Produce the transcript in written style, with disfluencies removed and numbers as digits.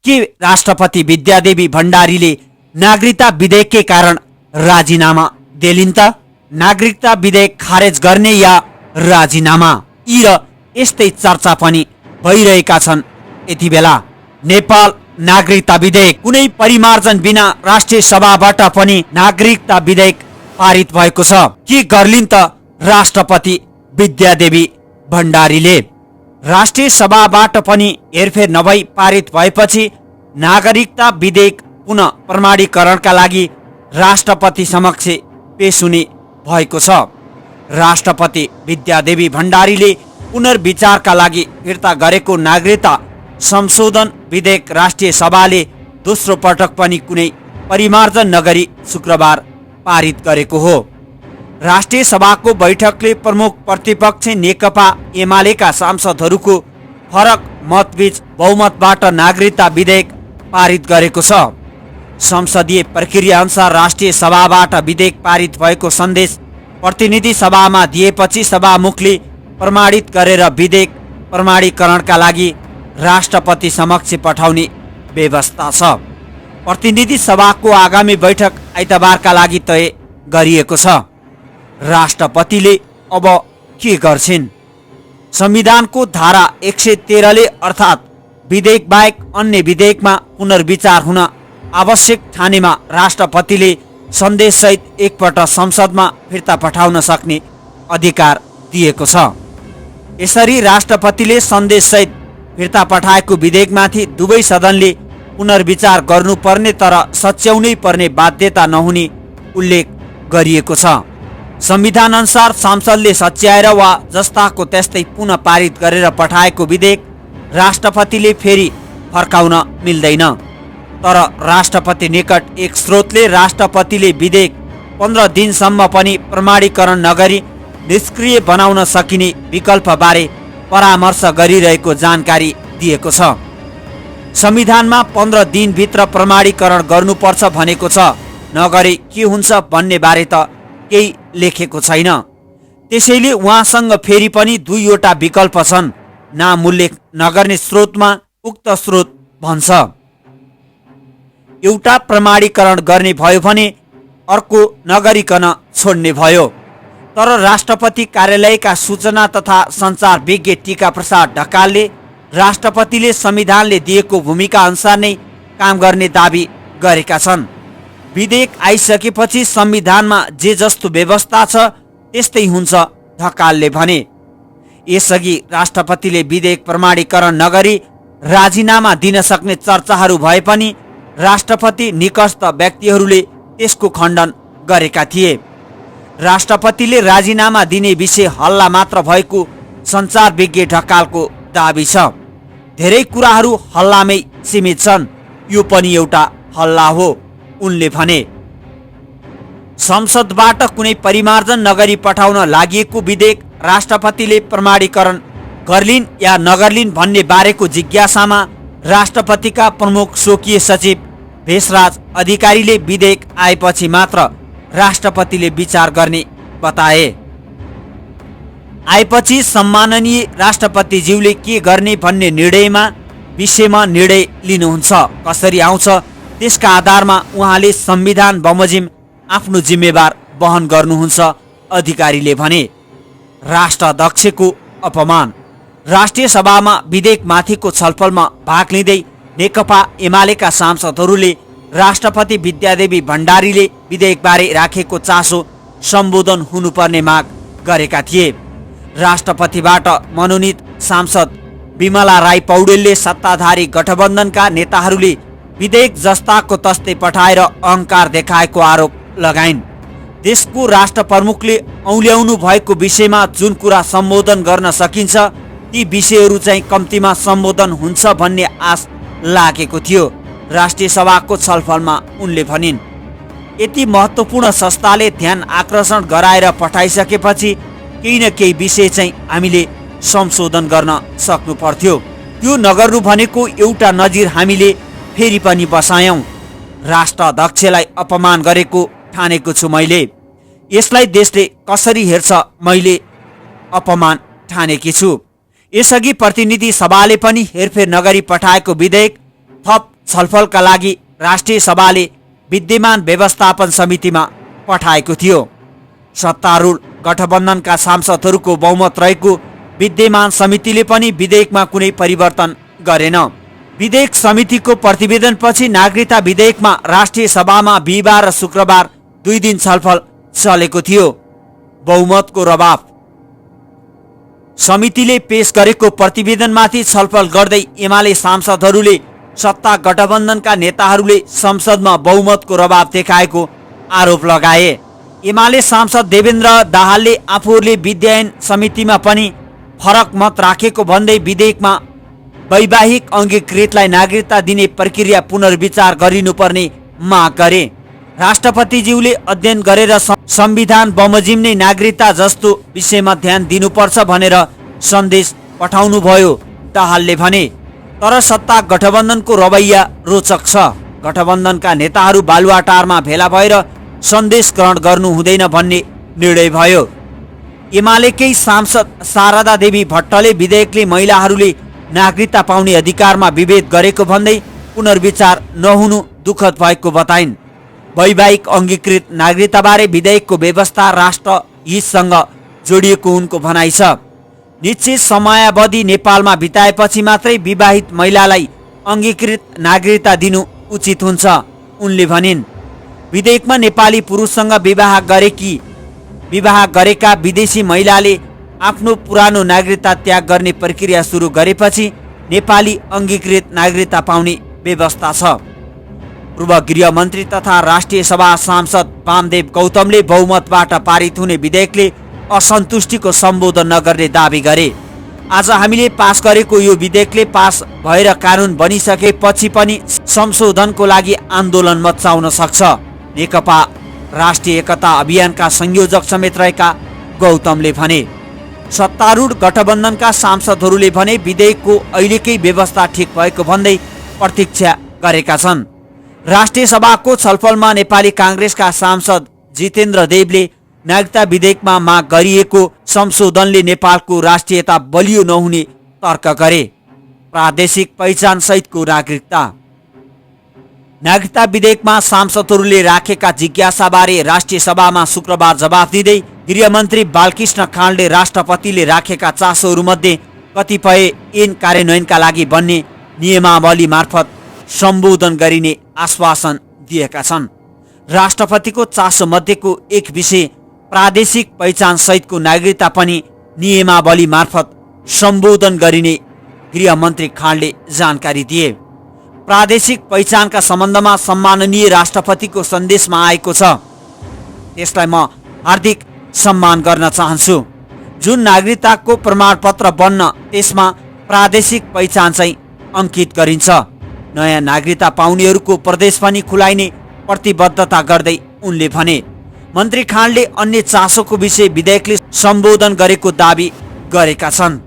के राष्ट्रपति विद्यादेवी भण्डारीले नागरिकता विधेयककै कारण राजीनामा देलिन् त? नागरिकता विधेयक खारेज गर्ने या राजीनामा, यी र यस्तै चर्चा पनि भइरहेका छन्। यति बेला नेपाल नागरिकता विधेयक कुनै परिमार्जन बिना राष्ट्रिय सभाबाट पनि नागरिकता विधेयक पारित भएको छ। के गर्लिन् त राष्ट्रपति विद्यादेवी भण्डारीले? राष्ट्रिय सभाबाट पनि हेरफेर नभई पारित भएपछि नागरिकता विधेयक पुनः प्रमाणीकरणका लागि राष्ट्रपति समक्ष पेश हुने भएको छ। राष्ट्रपति विद्यादेवी भण्डारीले पुनर्विचारका लागि फिर्ता गरेको नागरिकता संशोधन विधेयक राष्ट्रिय सभाले दोस्रो पटक पनि कुनै परिमार्जन नगरी शुक्रबार पारित गरेको हो। राष्ट्रिय सभाको बैठकले प्रमुख प्रतिपक्ष नेकपा एमालेका सांसदहरूको फरक मतबीच बहुमतबाट नागरिकता विधेयक पारित गरेको छ। संसदीय प्रक्रिया अनुसार राष्ट्रिय सभाबाट विधेयक पारित भएको सन्देश प्रतिनिधि सभामा दिएपछि सभामुखले प्रमाणित गरेर विधेयक प्रमाणीकरणका लागि राष्ट्रपति समक्ष पठाउने व्यवस्था छ। प्रतिनिधि सभाको आगामी बैठक आइतबारका लागि तय गरिएको छ। राष्ट्रपतिले अब के गर्छिन्? संविधानको धारा 113ले अर्थात् विधेयक बाहेक अन्य विधेयकमा पुनर्विचार हुन आवश्यक ठानेमा राष्ट्रपतिले सन्देशसहित एकपल्ट संसदमा फिर्ता पठाउन सक्ने अधिकार दिएको छ। यसरी राष्ट्रपतिले सन्देशसहित फिर्ता पठाएको विधेयकमाथि दुवै सदनले पुनर्विचार गर्नुपर्ने तर सच्याउनै पर्ने बाध्यता नहुने उल्लेख गरिएको छ। संविधान अनुसार संसदले सच्याएर वा जस्ताको त्यस्तै पुनः पारित गरेर पठाएको विधेयक राष्ट्रपतिले फेरि फर्काउन मिल्दैन। तर राष्ट्रपति निकट एक स्रोतले राष्ट्रपतिले विधेयक 15 दिनसम्म पनि प्रमाणीकरण नगरी निष्क्रिय बनाउन सकिने विकल्पबारे परामर्श गरिरहेको जानकारी दिएको छ। संविधानमा 15 दिनभित्र प्रमाणीकरण गर्नुपर्छ भनेको छ, नगरे के हुन्छ भन्ने बारे त केही लेखेको छैन। त्यसैले उहाँसँग फेरि पनि दुईवटा विकल्प छन्। नाम उल्लेख नगर्ने स्रोतमा उक्त स्रोत भन्छ, एउटा प्रमाणीकरण गर्ने भयो भने अर्को नगरिकन छोड्ने भयो। तर राष्ट्रपति कार्यालयका सूचना तथा सञ्चार विज्ञ टीका प्रसाद ढकालले राष्ट्रपतिले संविधानले दिएको भूमिका अनुसार नै काम गर्ने दाबी गरेका छन्। विधेयक आइसकेपछि संविधानमा जे जस्तो व्यवस्था छ त्यस्तै हुन्छ, ढकालले भने। यसअघि राष्ट्रपतिले विधेयक प्रमाणीकरण नगरी राजीनामा दिन सक्ने चर्चाहरू भए पनि राष्ट्रपति निकटस्थ व्यक्तिहरूले त्यसको खण्डन गरेका थिए। राष्ट्रपतिले राजीनामा दिने विषय हल्ला मात्र भएको सञ्चार विज्ञ ढकालको दाबी छ। धेरै कुराहरू हल्लामै सीमित छन्, यो पनि एउटा हल्ला हो, उनले भने। संसदबाट कुनै परिमार्जन नगरी पठाउन लागि विधेयक राष्ट्रपतिले प्रमाणीकरण गर्लिन् या नगर्लिन् भन्ने बारेको जिज्ञासामा राष्ट्रपतिका प्रमुख स्वकीय सचिव भेषराज अधिकारीले विधेयक आएपछि मात्र राष्ट्रपतिले विचार गर्ने बताए। आएपछि सम्माननीय राष्ट्रपतिज्यूले के गर्ने भन्ने विषयमा निर्णय लिनुहुन्छ। कसरी आउँछ त्यसका आधारमा उहाँले संविधान बमोजिम आफ्नो जिम्मेवार वहन गर्नुहुन्छ, अधिकारीले भने। राष्ट्राध्यक्षको अपमान। राष्ट्रिय सभामा विधेयकमाथिको छलफलमा भाग लिँदै नेकपा एमालेका सांसदहरूले राष्ट्रपति विद्यादेवी भण्डारीले विधेयकबारे राखेको चासो सम्बोधन हुनुपर्ने माग गरेका थिए। राष्ट्रपतिबाट मनोनित सांसद विमला राई पौडेलले सत्ताधारी गठबन्धनका नेताहरूले विधेयक जस्ताको तस्तै पठाएर अहङ्कार देखाएको आरोप लगाइन्। देशको राष्ट्र प्रमुखले औल्याउनु भएको विषयमा जुन कुरा सम्बोधन गर्न सकिन्छ ती विषयहरू चाहिँ कम्तीमा सम्बोधन हुन्छ भन्ने आश लागेको थियो। राष्ट्रिय सभाको छलफलमा उनले भनिन्, यति महत्त्वपूर्ण संस्थाले ध्यान आकर्षण गराएर पठाइसकेपछि केही न केही विषय चाहिँ हामीले संशोधन गर्न सक्नु पर्थ्यो। त्यो नगर्नु भनेको एउटा नजिर हामीले फेरि पनि बसायौं। राष्ट्राध्यक्षलाई अपमान गरेको ठानेको छु मैले। यसलाई देशले कसरी हेर्छ मैले अपमान ठानेकी छु। यसअघि प्रतिनिधि सभाले पनि हेरफेर नगरी पठाएको विधेयक थप छलफलका लागि राष्ट्रिय सभाले विद्यमान व्यवस्थापन समितिमा पठाएको थियो। सत्तारूढ गठबन्धनका सांसदहरूको बहुमत रहेको विद्यमान समितिले पनि विधेयकमा कुनै परिवर्तन गरेन। विधेयक समितिको प्रतिवेदनपछि नागरिकता विधेयकमा राष्ट्रिय सभामा बिहिबार र शुक्रबार 2 दिन छलफल चलेको थियो। बहुमतको रवाब। समितिले पेश गरेको प्रतिवेदनमाथि छलफल गर्दै एमाले सांसदहरूले सत्ता गठबन्धनका नेताहरूले संसदमा बहुमतको रवाब देखाएको आरोप लगाए। एमाले सांसद देवेन्द्र दाहालले आफूहरूले विद्यायन समितिमा पनि फरक मत राखेको भन्दै विधेयकमा वैवाहिक अङ्गीकृतलाई नागरिकता दिने प्रक्रिया पुनर्विचार गरिनुपर्ने माग गरे। राष्ट्रपतिज्यूले अध्ययन गरेर संविधान बमोजिम नै नागरिकता जस्तो विषयमा ध्यान दिनुपर्छ भनेर सन्देश पठाउनुभयो, दाहालले भने। तर सत्ता गठबन्धनको रवैया रोचक छ। गठबन्धनका नेताहरू बालुवाटारमा भेला भएर सन्देश ग्रहण गर्नु हुँदैन भन्ने निर्णय भयो। एमालेकै सांसद शारदा देवी भट्टले विधेयकले महिलाहरूले नागरिकता पाउने अधिकारमा विभेद गरेको भन्दै पुनर्विचार नहुनु दुःखद भएको बताइन्। वैवाहिक अङ्गीकृत नागरिकताबारे विधेयकको व्यवस्था राष्ट्र हितसँग जोडिएको उनको भनाइ छ। निश्चित समयावधि नेपालमा बिताएपछि मात्रै विवाहित महिलालाई अङ्गीकृत नागरिकता दिनु उचित हुन्छ, उनले भनिन्। विधेयकमा नेपाली पुरुषसँग विवाह गरेका विदेशी महिलाले आफ्नो पुरानो नागरिकता त्याग गर्ने प्रक्रिया सुरु गरेपछि नेपाली अङ्गीकृत नागरिकता पाउने व्यवस्था छ। पूर्व गृहमन्त्री तथा राष्ट्रिय सभा सांसद वामदेव गौतमले बहुमतबाट पारित हुने विधेयकले असन्तुष्टिको सम्बोधन नगर्ने दावी गरे। आज हामीले पास गरेको यो विधेयकले पास भएर कानुन बनिसकेपछि पनि संशोधनको लागि आन्दोलन मचाउन सक्छ, नेकपा राष्ट्रिय एकता अभियानका संयोजक समेत रहेका गौतमले भने। सत्तारूढ गठबन्धनका सांसदहरूले भने विधेयकको अहिलेकै व्यवस्था ठिक भएको भन्दै प्रतीक्षा गरेका छन्। राष्ट्रिय सभाको छलफलमा नेपाली काङ्ग्रेसका सांसद जितेन्द्र देवले नागरिकता विधेयकमा माग गरिएको संशोधनले नेपालको राष्ट्रियता बलियो नहुने तर्क गरे। प्रादेशिक पहिचान सहितको नागरिकता विधेयकमा सांसदहरूले राखेका जिज्ञासाबारे राष्ट्रिय सभामा शुक्रबार जवाफ दिँदै गृहमन्त्री बालकृष्ण खाँडले राष्ट्रपतिले राखेका चासोहरूमध्ये कतिपय ऐन कार्यान्वयनका लागि बन्ने नियमावली मार्फत सम्बोधन गरिने आश्वासन दिएका छन्। राष्ट्रपतिको चासो मध्येको एक विषय प्रादेशिक पहिचान सहितको नागरिकता पनि नियमावली मार्फत सम्बोधन गरिने गृहमन्त्री खाँडले जानकारी दिए। प्रादेशिक पहिचानका सम्बन्धमा सम्माननीय राष्ट्रपतिको सन्देशमा आएको छ, त्यसलाई म हार्दिक सम्मान गर्न चाहन्छु। जुन नागरिकताको प्रमाणपत्र बन्न त्यसमा प्रादेशिक पहिचान चाहिँ अङ्कित गरिन्छ। नयाँ नागरिकता पाउनेहरूको प्रदेश पनि खुलाइने प्रतिबद्धता गर्दै उनले भने। मन्त्री खाँडले अन्य चासोको विषय विधेयकले सम्बोधन गरेको दावी गरेका छन्।